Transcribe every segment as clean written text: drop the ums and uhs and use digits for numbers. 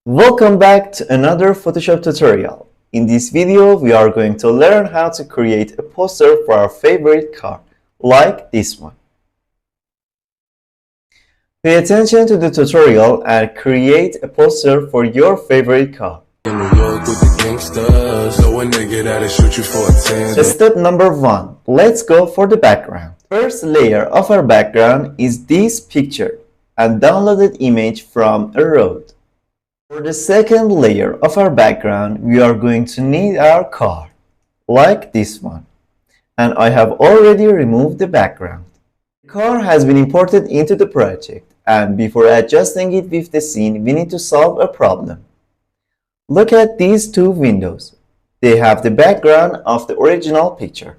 Welcome back to another Photoshop tutorial. In this video, we are going to learn how to create a poster for our favorite car, like this one. Pay attention to the tutorial and create a poster for your favorite car. Step number 1. Let's go for the background. First layer of our background is this picture and downloaded image from a road. For the second layer of our background, we are going to need our car, like this one. And I have already removed the background. The car has been imported into the project, and before adjusting it with the scene, we need to solve a problem. Look at these two windows. They have the background of the original picture,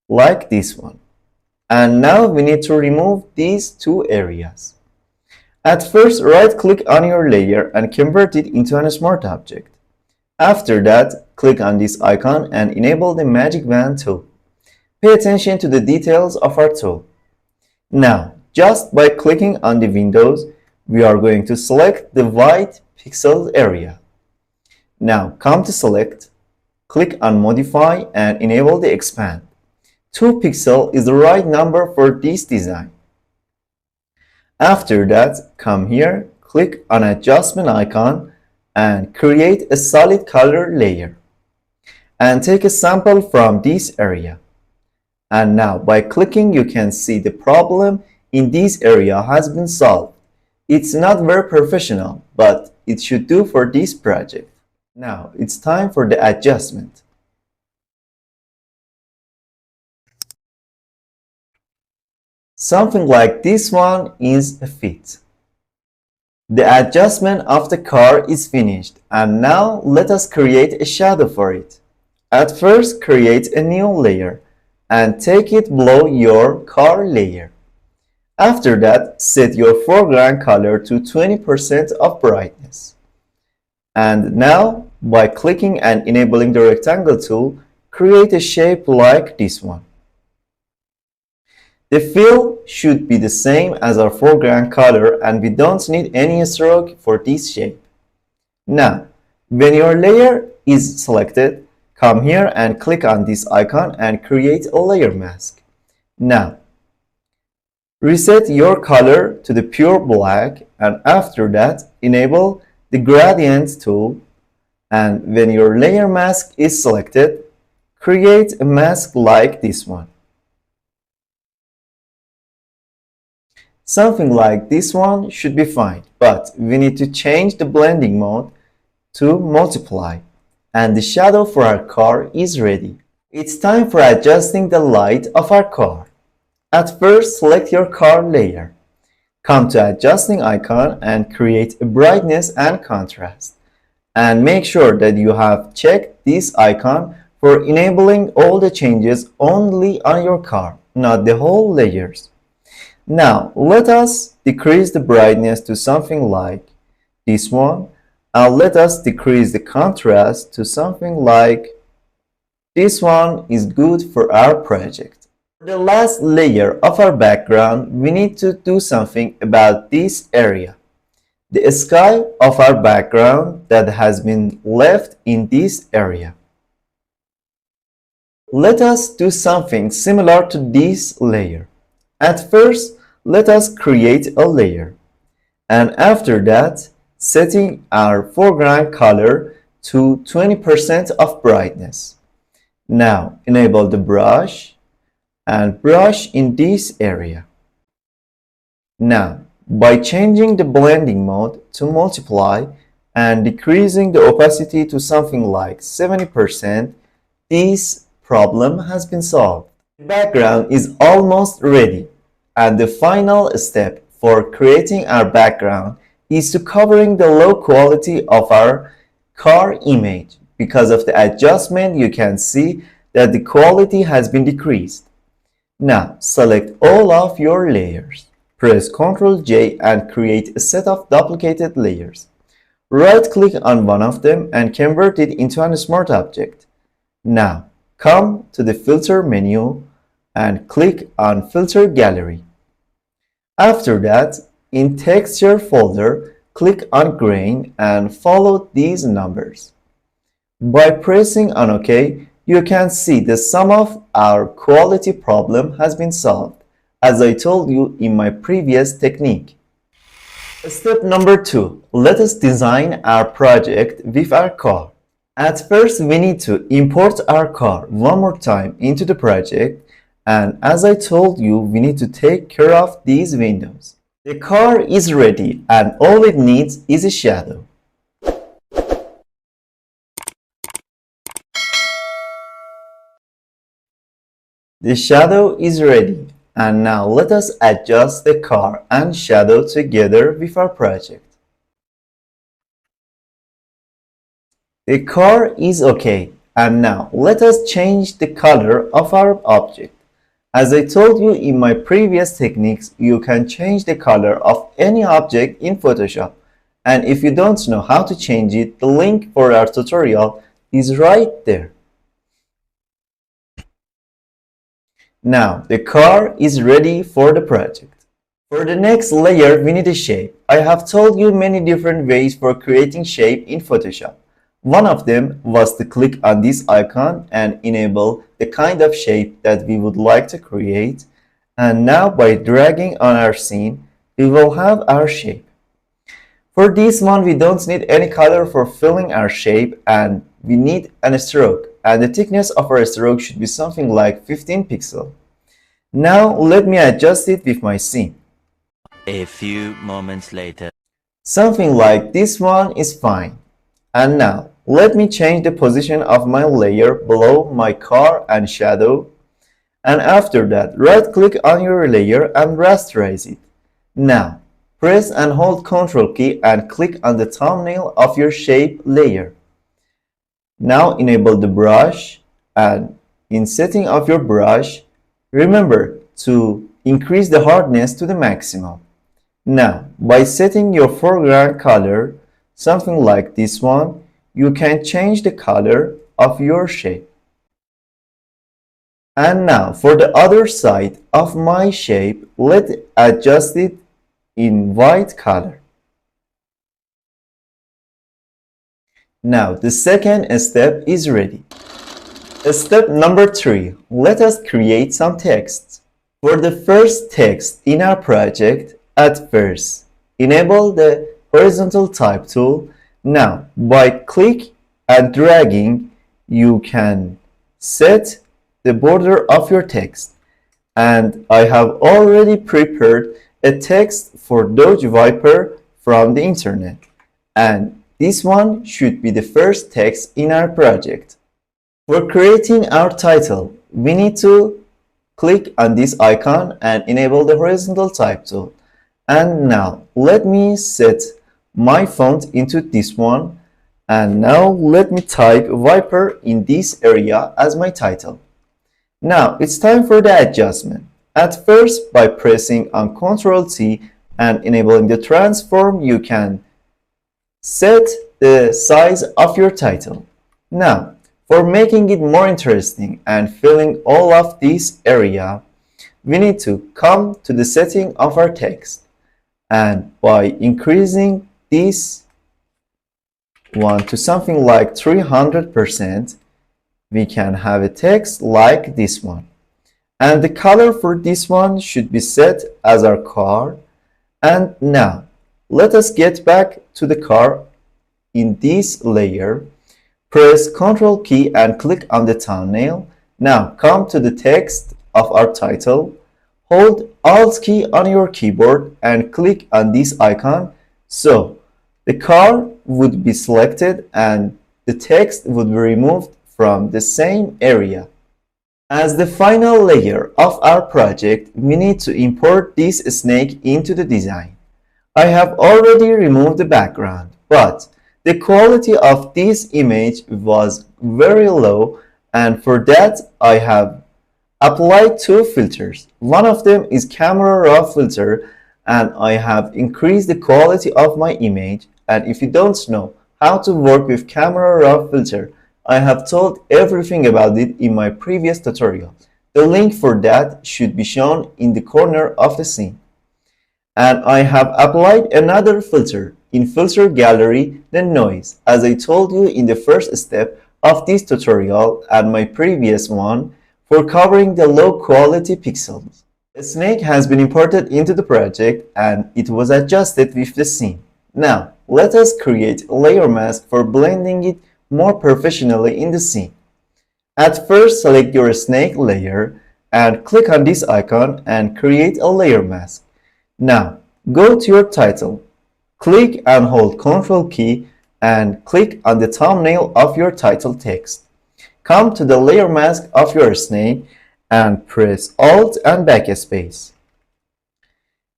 like this one. And now we need to remove these two areas. At first, right-click on your layer and convert it into a smart object. After that, click on this icon and enable the Magic Wand tool. Pay attention to the details of our tool. Now, just by clicking on the windows, we are going to select the white pixel area. Now, come to Select, click on Modify and enable the Expand. 2 pixels is the right number for this design. After that, come here, click on Adjustment icon and create a solid color layer. And take a sample from this area. And now by clicking, you can see the problem in this area has been solved. It's not very professional, but it should do for this project. Now it's time for the adjustment. Something like this one is a fit. The adjustment of the car is finished, and now let us create a shadow for it. At first, create a new layer and take it below your car layer. After that, set your foreground color to 20% of brightness. And now, by clicking and enabling the rectangle tool, create a shape like this one. The fill should be the same as our foreground color, and we don't need any stroke for this shape. Now, when your layer is selected, come here and click on this icon and create a layer mask. Now, reset your color to the pure black, and after that, enable the gradient tool, and when your layer mask is selected, create a mask like this one. Something like this one should be fine, but we need to change the blending mode to multiply, and the shadow for our car is ready. It's time for adjusting the light of our car. At first, select your car layer. Come to adjusting icon and create a brightness and contrast. And make sure that you have checked this icon for enabling all the changes only on your car, not the whole layers. Now, let us decrease the brightness to something like this one, and let us decrease the contrast to something like this one is good for our project. For the last layer of our background, we need to do something about this area. The sky of our background that has been left in this area. Let us do something similar to this layer. At first, let us create a layer, and after that, setting our foreground color to 20% of brightness. Now, enable the brush, and brush in this area. Now, by changing the blending mode to multiply, and decreasing the opacity to something like 70%, this problem has been solved. The background is almost ready. And the final step for creating our background is to covering the low quality of our car image. Because of the adjustment, you can see that the quality has been decreased. Now, select all of your layers. Press Ctrl J and create a set of duplicated layers. Right-click on one of them and convert it into a smart object. Now, come to the Filter menu and click on Filter Gallery. After that, in Texture folder, click on grain and follow these numbers. By pressing on OK, you can see the sum of our quality problem has been solved, as I told you in my previous technique. Step number 2. Let us design our project with our car. At first, we need to import our car one more time into the project, and as I told you, we need to take care of these windows. The car is ready and all it needs is a shadow. The shadow is ready, and now let us adjust the car and shadow together with our project. The car is okay, and now let us change the color of our object. As I told you in my previous techniques, you can change the color of any object in Photoshop. And if you don't know how to change it, the link for our tutorial is right there. Now, the car is ready for the project. For the next layer, we need a shape. I have told you many different ways for creating shape in Photoshop. One of them was to click on this icon and enable the kind of shape that we would like to create. And now by dragging on our scene, we will have our shape. For this one, we don't need any color for filling our shape, and we need a stroke. And the thickness of our stroke should be something like 15 pixels. Now let me adjust it with my scene. A few moments later. Something like this one is fine. And now let me change the position of my layer below my car and shadow. And after that, right click on your layer and rasterize it. Now press and hold Ctrl key and click on the thumbnail of your shape layer. Now enable the brush, and in setting of your brush, remember to increase the hardness to the maximum. Now, by setting your foreground color, something like this one, you can change the color of your shape. And now for the other side of my shape, let's adjust it in white color. Now the second step is ready. Step number 3. Let us create some text. For the first text in our project, at first, enable the horizontal type tool. Now by click and dragging, you can set the border of your text. And I have already prepared a text for Dodge Viper from the internet. And this one should be the first text in our project. For creating our title, we need to click on this icon and enable the horizontal type tool. And now let me set my font into this one. And now let me type Viper in this area as my title. Now it's time for the adjustment. At first, by pressing on Ctrl T and enabling the transform, you can set the size of your title. Now, for making it more interesting and filling all of this area, we need to come to the setting of our text. And by increasing this one to something like 300%, we can have a text like this one. And the color for this one should be set as our car. And now, let us get back to the car in this layer. Press Ctrl key and click on the thumbnail. Now come to the text of our title. Hold Alt key on your keyboard and click on this icon. So the car would be selected and the text would be removed from the same area. As the final layer of our project, we need to import this snake into the design. I have already removed the background, but the quality of this image was very low, and for that I have applied 2 filters. One of them is camera raw filter, and I have increased the quality of my image. And if you don't know how to work with camera raw filter, I have told everything about it in my previous tutorial. The link for that should be shown in the corner of the scene. And I have applied another filter in Filter Gallery the noise, as I told you in the first step of this tutorial and my previous one for covering the low quality pixels. A snake has been imported into the project and it was adjusted with the scene. Now, let us create a layer mask for blending it more professionally in the scene. At first, select your snake layer and click on this icon and create a layer mask. Now, go to your title. Click and hold Ctrl key and click on the thumbnail of your title text. Come to the layer mask of your snake and press Alt and backspace.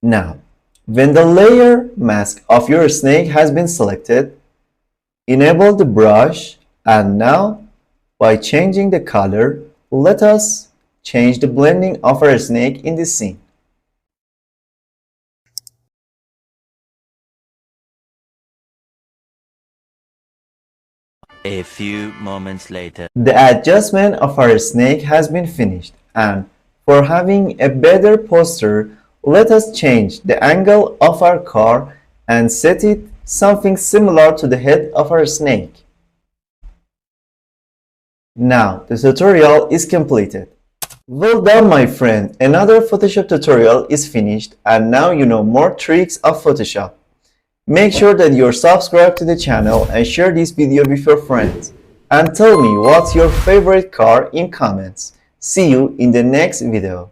Now, when the layer mask of your snake has been selected, enable the brush, and now by changing the color, let us change the blending of our snake in the scene. A few moments later. The adjustment of our snake has been finished, and for having a better posture, let us change the angle of our car and set it something similar to the head of our snake. Now the tutorial is completed. Well done, my friend! Another Photoshop tutorial is finished, and now you know more tricks of Photoshop. Make sure that you're subscribed to the channel and share this video with your friends. And tell me what's your favorite car in comments. See you in the next video.